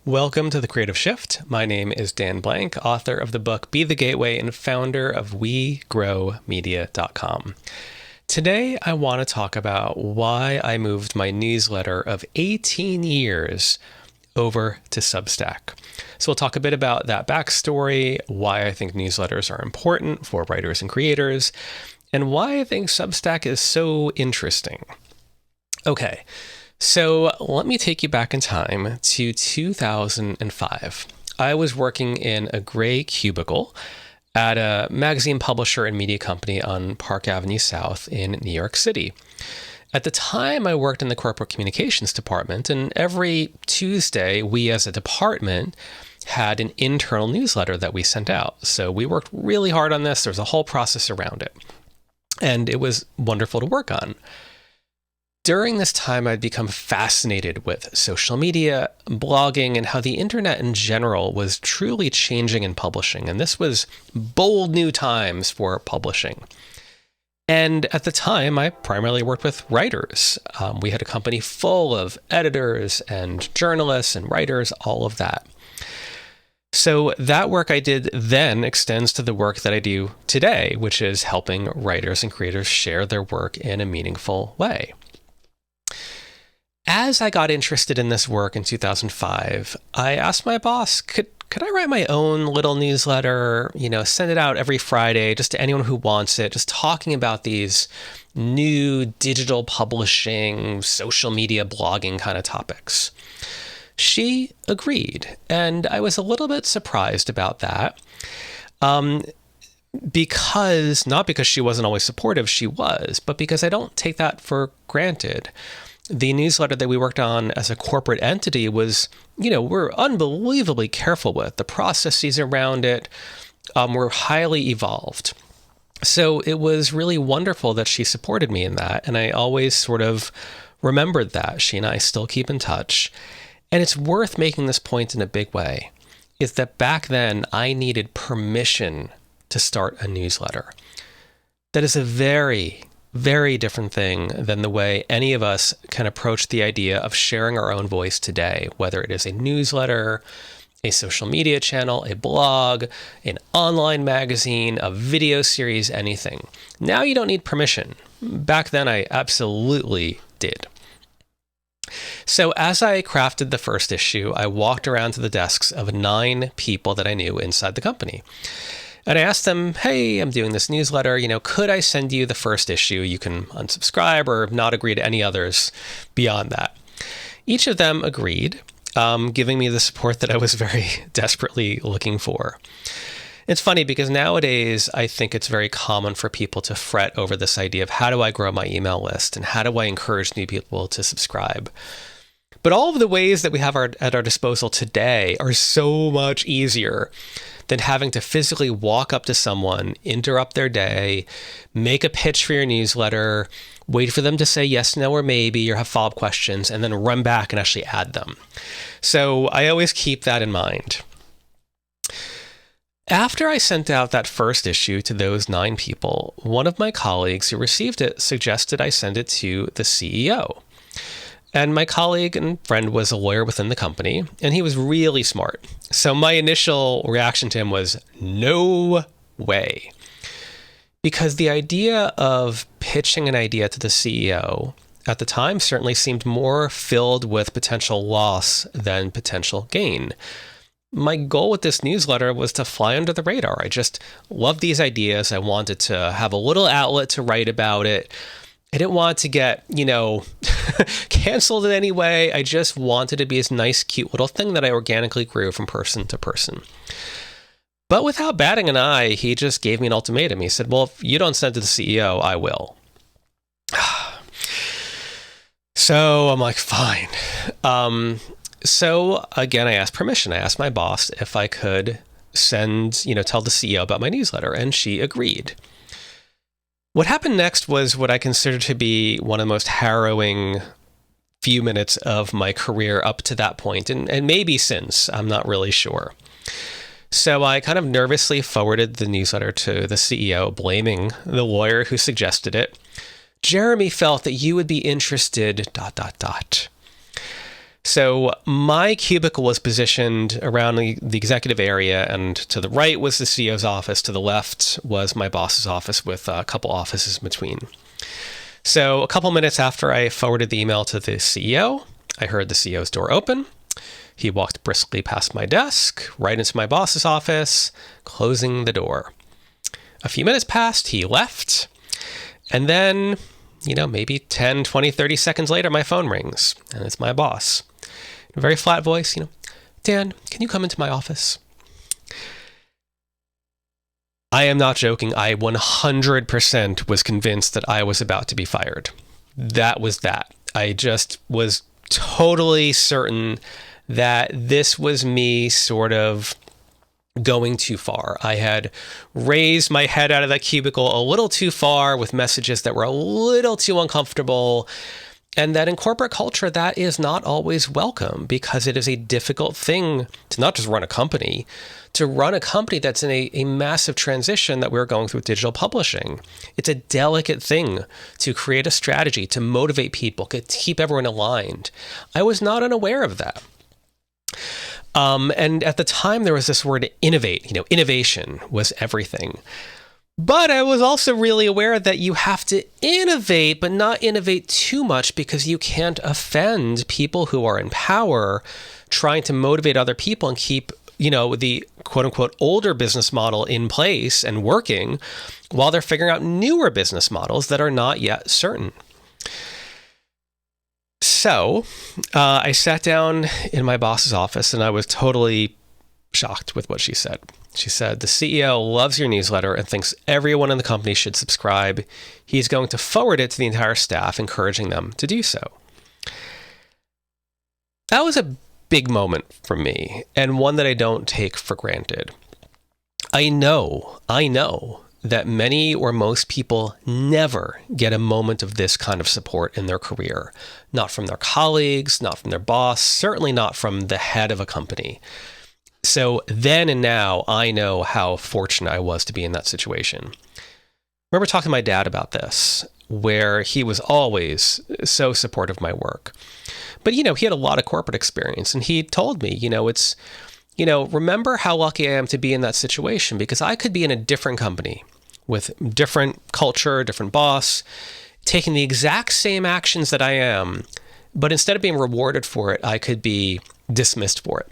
Welcome to The Creative Shift. My name is Dan Blank, author of the book Be the Gateway and founder of WeGrowMedia.com. Today, I want to talk about why I moved my newsletter of 18 years over to Substack. So we'll talk a bit about that backstory, why I think newsletters are important for writers and creators, and why I think Substack is so interesting. Okay, so let me take you back in time to 2005. I was working in a gray cubicle at a magazine publisher and media company on Park Avenue South in New York City. At the time, I worked in the corporate communications department, and every Tuesday, we as a department had an internal newsletter that we sent out. So we worked really hard on this. There was a whole process around it, and it was wonderful to work on. During this time, I'd become fascinated with social media, blogging, and how the internet in general was truly changing in publishing. And this was bold new times for publishing. And at the time, I primarily worked with writers. We had a company full of editors and journalists and writers, all of that. So that work I did then extends to the work that I do today, which is helping writers and creators share their work in a meaningful way. As I got interested in this work in 2005, I asked my boss, could I write my own little newsletter, send it out every Friday just to anyone who wants it, just talking about these new digital publishing, social media because kind of topics. She agreed, and I was a little bit surprised about that. Not because she wasn't always supportive, she was, but because I don't take that for granted. The newsletter that we worked on as a corporate entity was, we're unbelievably careful with. The processes around it were highly evolved. So it was really wonderful that she supported me in that. And I always sort of remembered that. She and I still keep in touch. And it's worth making this point in a big way, is that back then I needed permission to start a newsletter. That is a very, very different thing than the way any of us can approach the idea of sharing our own voice today, whether it is a newsletter, a social media channel, a blog, an online magazine, a video series, anything. Now you don't need permission. Back then I absolutely did. So as I crafted the first issue, I walked around to the desks of 9 people that I knew inside the company. And I asked them, hey, I'm doing this newsletter, could I send you the first issue? You can unsubscribe or not agree to any others beyond that. Each of them agreed, giving me the support that I was very desperately looking for. It's funny because nowadays I think it's very common for people to fret over this idea of how do I grow my email list and how do I encourage new people to subscribe? But all of the ways that we have at our disposal today are so much easier than having to physically walk up to someone, interrupt their day, make a pitch for your newsletter, wait for them to say yes, no, or maybe, or have follow-up questions, and then run back and actually add them. So I always keep that in mind. After I sent out that first issue to those 9 people, one of my colleagues who received it suggested I send it to the CEO. And my colleague and friend was a lawyer within the company, and he was really smart. So my initial reaction to him was, no way. Because the idea of pitching an idea to the CEO at the time certainly seemed more filled with potential loss than potential gain. My goal with this newsletter was to fly under the radar. I just loved these ideas. I wanted to have a little outlet to write about it. I didn't want to get, canceled in any way. I just wanted to be this nice, cute little thing that I organically grew from person to person. But without batting an eye, he just gave me an ultimatum. He said, well, if you don't send it to the CEO, I will. So I'm like, fine. So again, I asked permission. I asked my boss if I could tell the CEO about my newsletter, and she agreed. What happened next was what I consider to be one of the most harrowing few minutes of my career up to that point, and maybe since, I'm not really sure. So I kind of nervously forwarded the newsletter to the CEO, blaming the lawyer who suggested it. Jeremy felt that you would be interested, ... So my cubicle was positioned around the executive area, and to the right was the CEO's office. To the left was my boss's office with a couple offices in between. So a couple minutes after I forwarded the email to the CEO, I heard the CEO's door open. He walked briskly past my desk, right into my boss's office, closing the door. A few minutes passed, he left, and then, maybe 10, 20, 30 seconds later, my phone rings, and it's my boss. In a very flat voice, Dan, can you come into my office? I am not joking. I 100% was convinced that I was about to be fired. That was that. I just was totally certain that this was me sort of going too far. I had raised my head out of that cubicle a little too far with messages that were a little too uncomfortable. And that in corporate culture, that is not always welcome, because it is a difficult thing to not just run a company, to run a company that's in a massive transition that we're going through with digital publishing. It's a delicate thing to create a strategy, to motivate people, to keep everyone aligned. I was not unaware of that. And at the time, there was this word innovate. Innovation was everything. But I was also really aware that you have to innovate, but not innovate too much, because you can't offend people who are in power trying to motivate other people and keep, the quote unquote older business model in place and working while they're figuring out newer business models that are not yet certain. So I sat down in my boss's office, and I was totally shocked with what she said. She said, the CEO loves your newsletter and thinks everyone in the company should subscribe. He's going to forward it to the entire staff, encouraging them to do so. That was a big moment for me, and one that I don't take for granted. I know that many or most people never get a moment of this kind of support in their career. Not from their colleagues, not from their boss, certainly not from the head of a company. So then and now, I know how fortunate I was to be in that situation. I remember talking to my dad about this, where he was always so supportive of my work. But, he had a lot of corporate experience, and he told me, remember how lucky I am to be in that situation, because I could be in a different company with different culture, different boss, taking the exact same actions that I am, but instead of being rewarded for it, I could be dismissed for it.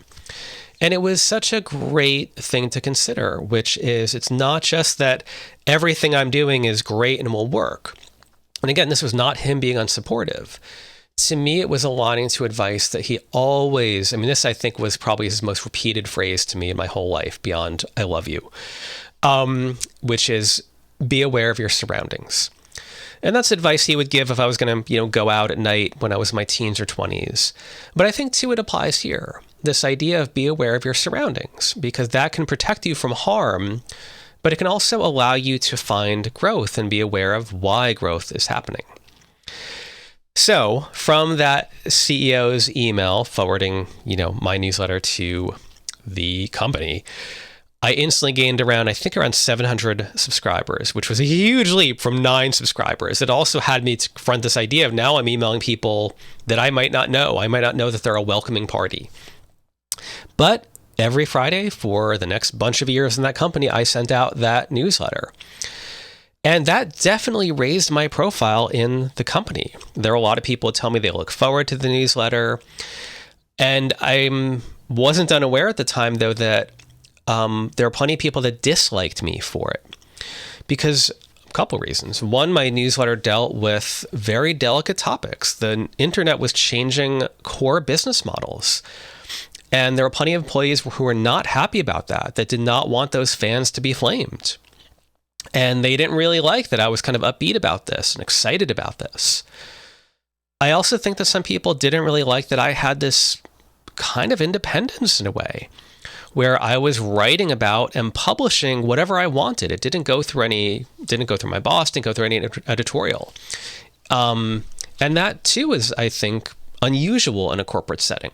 And it was such a great thing to consider, which is it's not just that everything I'm doing is great and will work. And again, this was not him being unsupportive. To me, it was aligning to advice that he always, this I think was probably his most repeated phrase to me in my whole life beyond I love you, which is be aware of your surroundings. And that's advice he would give if I was going to, go out at night when I was in my teens or 20s. But I think too, it applies here. This idea of be aware of your surroundings, because that can protect you from harm, but it can also allow you to find growth and be aware of why growth is happening. So from that CEO's email forwarding, my newsletter to the company, I instantly gained around 700 subscribers, which was a huge leap from 9 subscribers. It also had me to confront this idea of now I'm emailing people that I might not know. I might not know that they're a welcoming party. But every Friday for the next bunch of years in that company, I sent out that newsletter. And that definitely raised my profile in the company. There are a lot of people who tell me they look forward to the newsletter. And I wasn't unaware at the time, though, that there are plenty of people that disliked me for it. Because a couple reasons. One, my newsletter dealt with very delicate topics. The internet was changing core business models. And there were plenty of employees who were not happy about that did not want those fans to be flamed. And they didn't really like that I was kind of upbeat about this and excited about this. I also think that some people didn't really like that I had this kind of independence in a way, where I was writing about and publishing whatever I wanted. It didn't go through my boss, didn't go through any editorial. And that too is, I think, unusual in a corporate setting.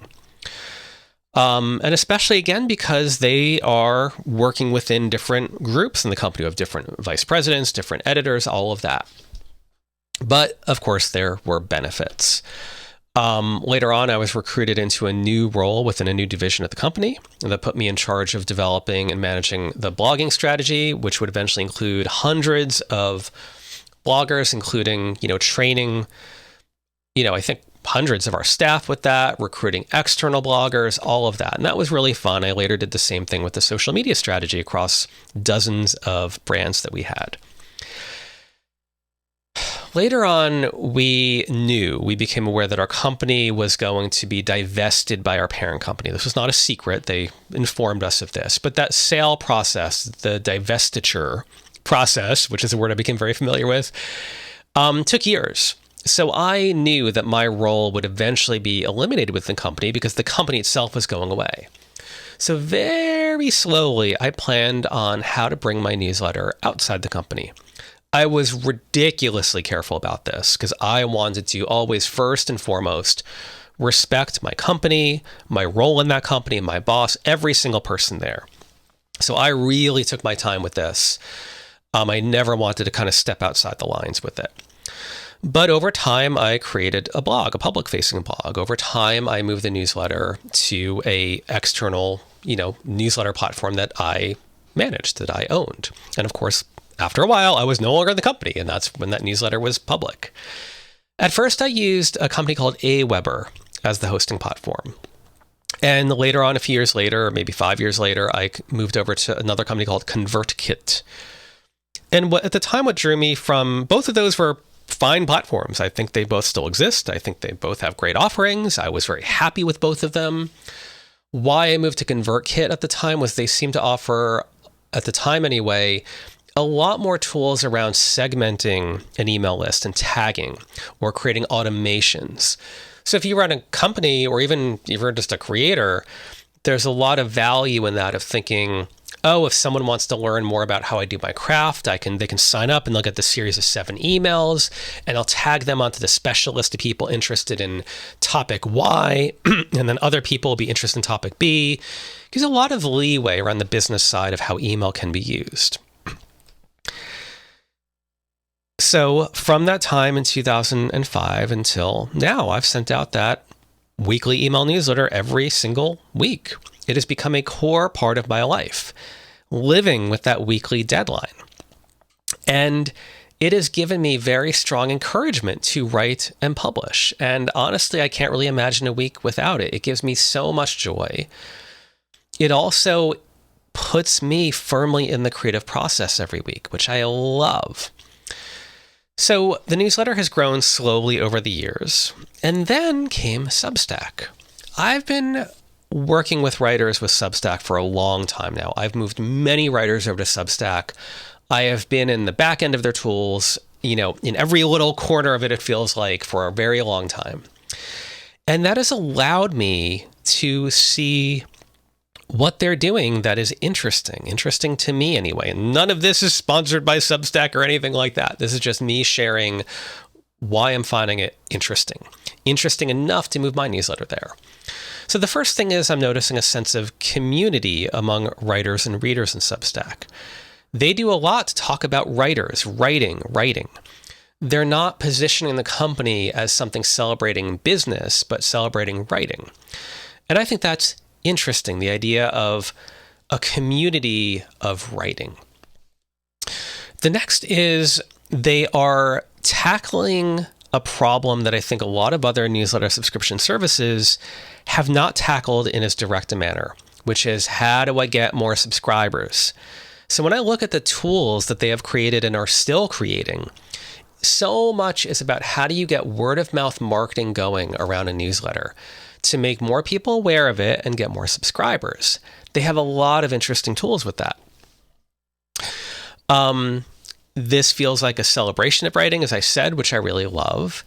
And especially, again, because they are working within different groups in the company. We have different vice presidents, different editors, all of that. But, of course, there were benefits. Later on, I was recruited into a new role within a new division at the company that put me in charge of developing and managing the blogging strategy, which would eventually include hundreds of bloggers, including, training, I think hundreds of our staff with that, recruiting external bloggers, all of that. And that was really fun. I later did the same thing with the social media strategy across dozens of brands that we had. Later on, we became aware that our company was going to be divested by our parent company. This was not a secret. They informed us of this. But that sale process, the divestiture process, which is a word I became very familiar with, took years. So I knew that my role would eventually be eliminated with the company because the company itself was going away. So very slowly, I planned on how to bring my newsletter outside the company. I was ridiculously careful about this because I wanted to always, first and foremost, respect my company, my role in that company, my boss, every single person there. So I really took my time with this. I never wanted to kind of step outside the lines with it. But over time, I created a blog, a public-facing blog. Over time, I moved the newsletter to a external, newsletter platform that I managed, that I owned. And of course, after a while, I was no longer in the company, and that's when that newsletter was public. At first, I used a company called Aweber as the hosting platform. And later on, a few years later, or maybe 5 years later, I moved over to another company called ConvertKit. And at the time, what drew me from both of those were fine platforms. I think they both still exist. I think they both have great offerings. I was very happy with both of them. Why I moved to ConvertKit at the time was they seemed to offer, at the time anyway, a lot more tools around segmenting an email list and tagging or creating automations. So if you run a company or even if you're just a creator, there's a lot of value in that of thinking, oh, if someone wants to learn more about how I do my craft, they can sign up and they'll get the series of 7 emails, and I'll tag them onto the special list of people interested in topic Y, and then other people will be interested in topic B. There's a lot of leeway around the business side of how email can be used. So from that time in 2005 until now, I've sent out that weekly email newsletter every single week. It has become a core part of my life, living with that weekly deadline. And it has given me very strong encouragement to write and publish. And honestly, I can't really imagine a week without it. It gives me so much joy. It also puts me firmly in the creative process every week, which I love. So the newsletter has grown slowly over the years, and then came Substack. I've been working with writers with Substack for a long time now. I've moved many writers over to Substack. I have been in the back end of their tools, in every little corner of it, it feels like, for a very long time. And that has allowed me to see what they're doing that is interesting to me anyway. And none of this is sponsored by Substack or anything like that. This is just me sharing why I'm finding it interesting enough to move my newsletter there. So the first thing is I'm noticing a sense of community among writers and readers in Substack. They do a lot to talk about writers, writing. They're not positioning the company as something celebrating business, but celebrating writing. And I think that's interesting, the idea of a community of writing. The next is they are tackling a problem that I think a lot of other newsletter subscription services have not tackled in as direct a manner, which is, how do I get more subscribers? So when I look at the tools that they have created and are still creating, so much is about how do you get word of mouth marketing going around a newsletter to make more people aware of it and get more subscribers. They have a lot of interesting tools with that. This feels like a celebration of writing, as I said, which I really love.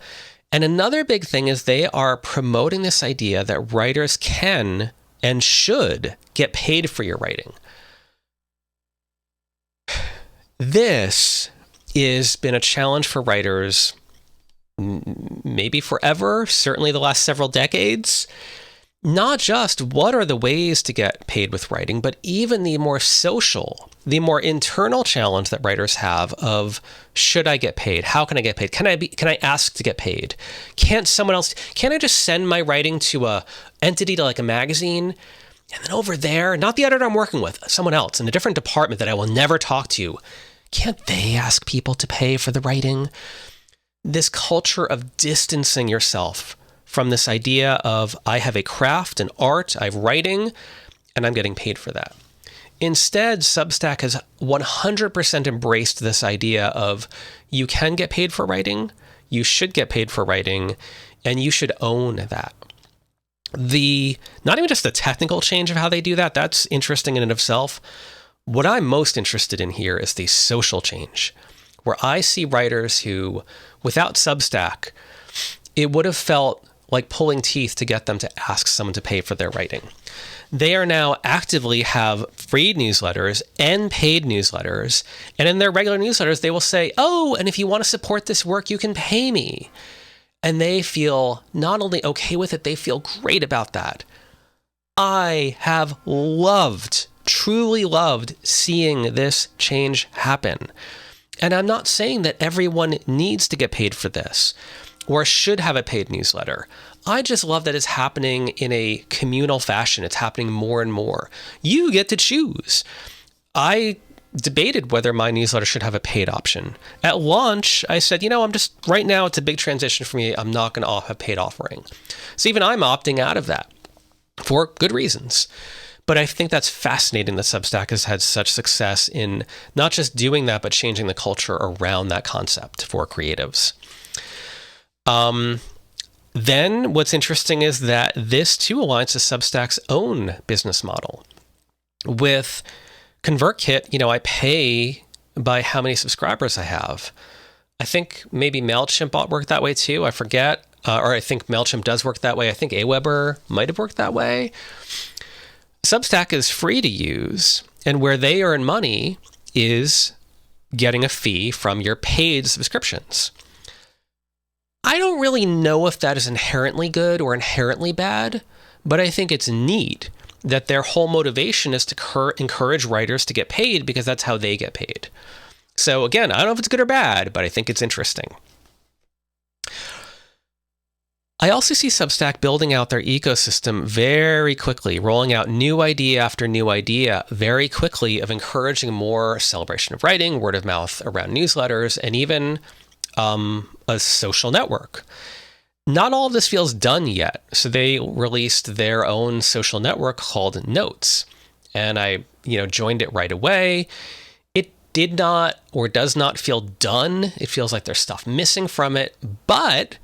And another big thing is they are promoting this idea that writers can and should get paid for your writing. This has been a challenge for writers maybe forever, certainly the last several decades. not just what are the ways to get paid with writing, but even the more social, the more internal challenge that writers have of, should I get paid? How can I get paid? Can I ask to get paid? Can't I just send my writing to a entity, to like a magazine? And then over there, not the editor I'm working with, someone else in a different department that I will never talk to, can't they ask people to pay for the writing? This culture of distancing yourself from this idea of, I have a craft, an art, I have writing, and I'm getting paid for that. Instead, Substack has 100% embraced this idea of, you can get paid for writing, you should get paid for writing, and you should own that. Not even just the technical change of how they do that, that's interesting in and of itself. What I'm most interested in here is the social change, where I see writers who, without Substack, it would have felt like pulling teeth to get them to ask someone to pay for their writing. They are now actively have free newsletters and paid newsletters. And in their regular newsletters, they will say, oh, and if you want to support this work, you can pay me. And they feel not only okay with it, they feel great about that. I have truly loved seeing this change happen. And I'm not saying that everyone needs to get paid for this or should have a paid newsletter. I just love that it's happening in a communal fashion. It's happening more and more. You get to choose. I debated whether my newsletter should have a paid option. At launch, I said, right now it's a big transition for me. I'm not going to have paid offering. So even I'm opting out of that for good reasons. But I think that's fascinating that Substack has had such success in not just doing that, but changing the culture around that concept for creatives. Then what's interesting is that this too aligns to Substack's own business model. With ConvertKit, I pay by how many subscribers I have. I think maybe MailChimp worked that way too. I forget. Or I think MailChimp does work that way. I think Aweber might have worked that way. Substack is free to use, and where they earn money is getting a fee from your paid subscriptions. I don't really know if that is inherently good or inherently bad, but I think it's neat that their whole motivation is to encourage writers to get paid because that's how they get paid. So again, I don't know if it's good or bad, but I think it's interesting. I also see Substack building out their ecosystem very quickly, rolling out new idea after new idea very quickly of encouraging more celebration of writing, word of mouth around newsletters, and even a social network. Not all of this feels done yet. So they released their own social network called Notes. And I, joined it right away. It did not or does not feel done. It feels like there's stuff missing from it, but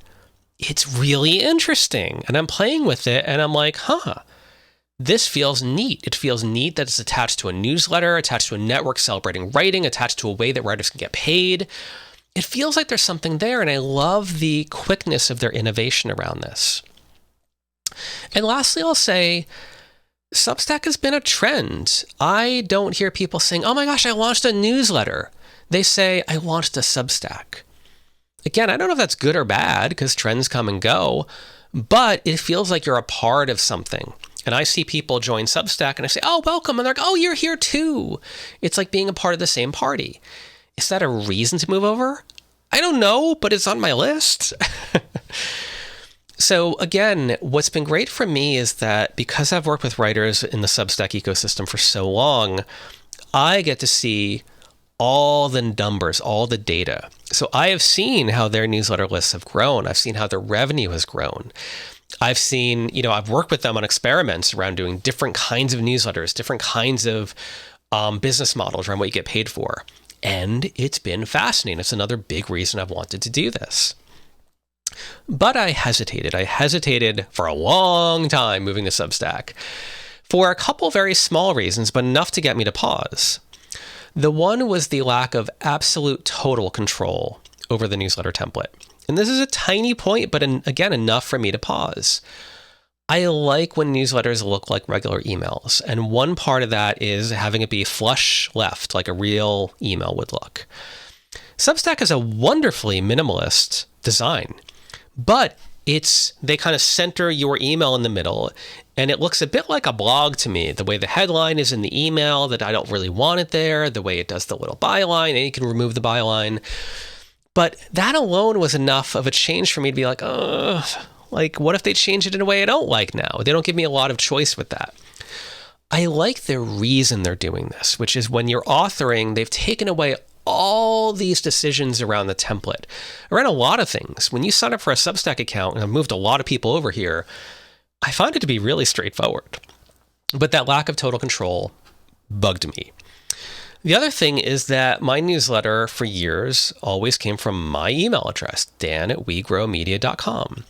it's really interesting. And I'm playing with it and I'm like, this feels neat. It feels neat that it's attached to a newsletter, attached to a network celebrating writing, attached to a way that writers can get paid. It feels like there's something there, and I love the quickness of their innovation around this. And lastly, I'll say Substack has been a trend. I don't hear people saying, oh my gosh, I launched a newsletter. They say, I launched a Substack. Again, I don't know if that's good or bad because trends come and go, but it feels like you're a part of something. And I see people join Substack and I say, oh, welcome. And they're like, oh, you're here too. It's like being a part of the same party. Is that a reason to move over? I don't know, but it's on my list. So again, what's been great for me is that because I've worked with writers in the Substack ecosystem for so long, I get to see all the numbers, all the data. So I have seen how their newsletter lists have grown. I've seen how their revenue has grown. I've seen, I've worked with them on experiments around doing different kinds of newsletters, different kinds of business models around what you get paid for. And it's been fascinating. It's another big reason I've wanted to do this. But I hesitated. I hesitated for a long time moving to Substack for a couple very small reasons, but enough to get me to pause. The one was the lack of absolute total control over the newsletter template. And this is a tiny point, but again, enough for me to pause. I like when newsletters look like regular emails. And one part of that is having it be flush left, like a real email would look. Substack is a wonderfully minimalist design, but they kind of center your email in the middle, and it looks a bit like a blog to me. The way the headline is in the email, that I don't really want it there, the way it does the little byline, and you can remove the byline. But that alone was enough of a change for me to be like, what if they change it in a way I don't like now? They don't give me a lot of choice with that. I like the reason they're doing this, which is when you're authoring, they've taken away all these decisions around the template, around a lot of things. When you sign up for a Substack account, and I've moved a lot of people over here, I find it to be really straightforward. But that lack of total control bugged me. The other thing is that my newsletter for years always came from my email address, dan@wegrowmedia.com.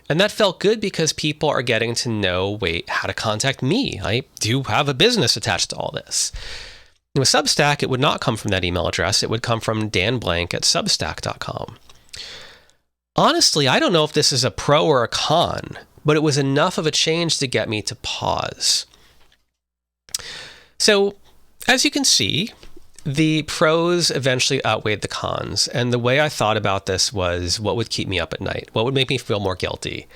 And that felt good because people are getting to know, how to contact me. I do have a business attached to all this. With Substack, it would not come from that email address. It would come from danblank@substack.com. Honestly, I don't know if this is a pro or a con, but it was enough of a change to get me to pause. So, as you can see, the pros eventually outweighed the cons. And the way I thought about this was what would keep me up at night? What would make me feel more guilty?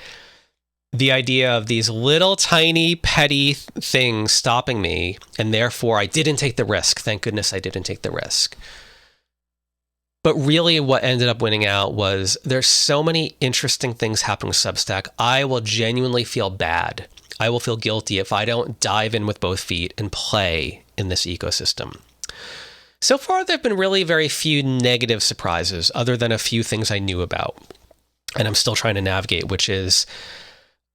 The idea of these little tiny petty things stopping me, and therefore I didn't take the risk. Thank goodness I didn't take the risk. But really what ended up winning out was there's so many interesting things happening with Substack. I will genuinely feel bad. I will feel guilty if I don't dive in with both feet and play in this ecosystem. So far, there have been really very few negative surprises other than a few things I knew about. And I'm still trying to navigate, which is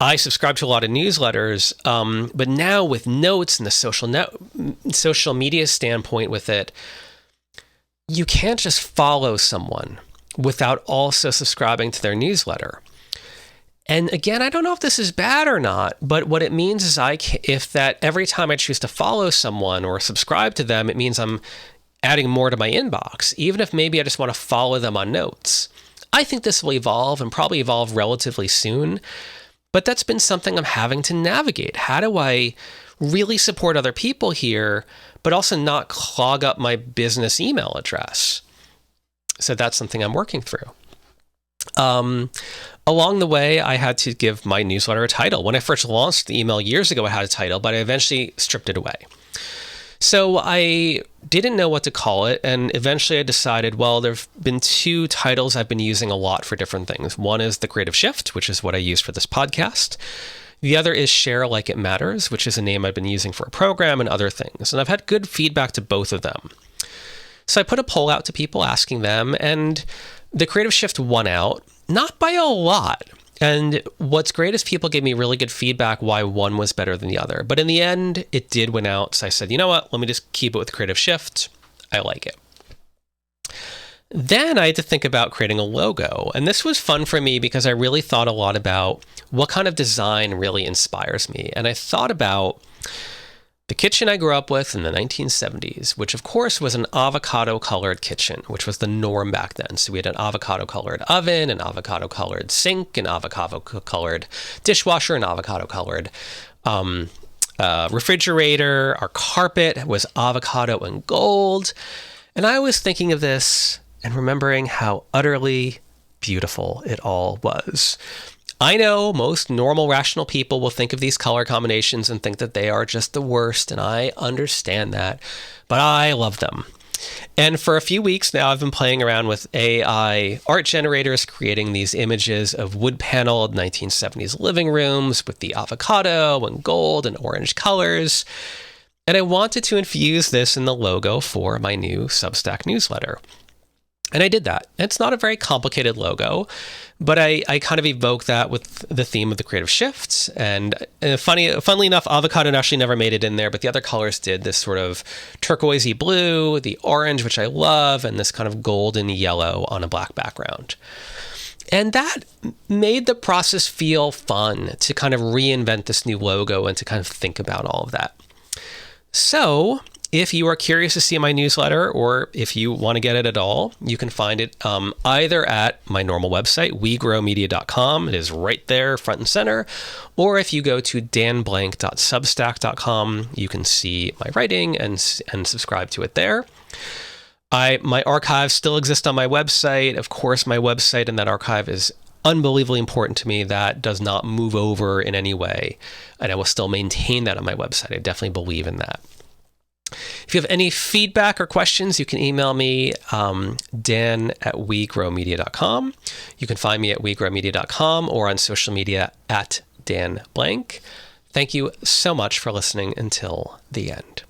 I subscribe to a lot of newsletters, but now with notes and the social media standpoint with it, you can't just follow someone without also subscribing to their newsletter. And again, I don't know if this is bad or not, but what it means is if every time I choose to follow someone or subscribe to them, it means I'm adding more to my inbox, even if maybe I just want to follow them on notes. I think this will evolve and probably evolve relatively soon. But that's been something I'm having to navigate. How do I really support other people here, but also not clog up my business email address? So that's something I'm working through. Along the way, I had to give my newsletter a title. When I first launched the email years ago, I had a title, but I eventually stripped it away. So I didn't know what to call it, and eventually I decided, well, there have been two titles I've been using a lot for different things. One is The Creative Shift, which is what I use for this podcast. The other is Share Like It Matters, which is a name I've been using for a program and other things. And I've had good feedback to both of them. So I put a poll out to people asking them, and The Creative Shift won out, not by a lot. And what's great is people gave me really good feedback why one was better than the other. But in the end, it did win out. So I said, you know what? Let me just keep it with Creative Shift. I like it. Then I had to think about creating a logo. And this was fun for me because I really thought a lot about what kind of design really inspires me. And I thought about the kitchen I grew up with in the 1970s, which of course was an avocado-colored kitchen, which was the norm back then. So we had an avocado-colored oven, an avocado-colored sink, an avocado-colored dishwasher, an avocado-colored refrigerator. Our carpet was avocado and gold. And I was thinking of this and remembering how utterly beautiful it all was. I know most normal, rational people will think of these color combinations and think that they are just the worst, and I understand that, but I love them. And for a few weeks now, I've been playing around with AI art generators, creating these images of wood-paneled 1970s living rooms with the avocado and gold and orange colors. And I wanted to infuse this in the logo for my new Substack newsletter. And I did that. It's not a very complicated logo, but I kind of evoked that with the theme of the creative shifts. And funnily enough, avocado actually never made it in there, but the other colors did. This sort of turquoisey blue, the orange, which I love, and this kind of golden yellow on a black background. And that made the process feel fun to kind of reinvent this new logo and to kind of think about all of that. So if you are curious to see my newsletter, or if you want to get it at all, you can find it either at my normal website, wegrowmedia.com. It is right there, front and center. Or if you go to danblank.substack.com, you can see my writing and subscribe to it there. My archives still exist on my website. Of course, my website and that archive is unbelievably important to me. That does not move over in any way, and I will still maintain that on my website. I definitely believe in that. If you have any feedback or questions, you can email me, dan@wegrowmedia.com. You can find me at wegrowmedia.com or on social media at Dan Blank. Thank you so much for listening until the end.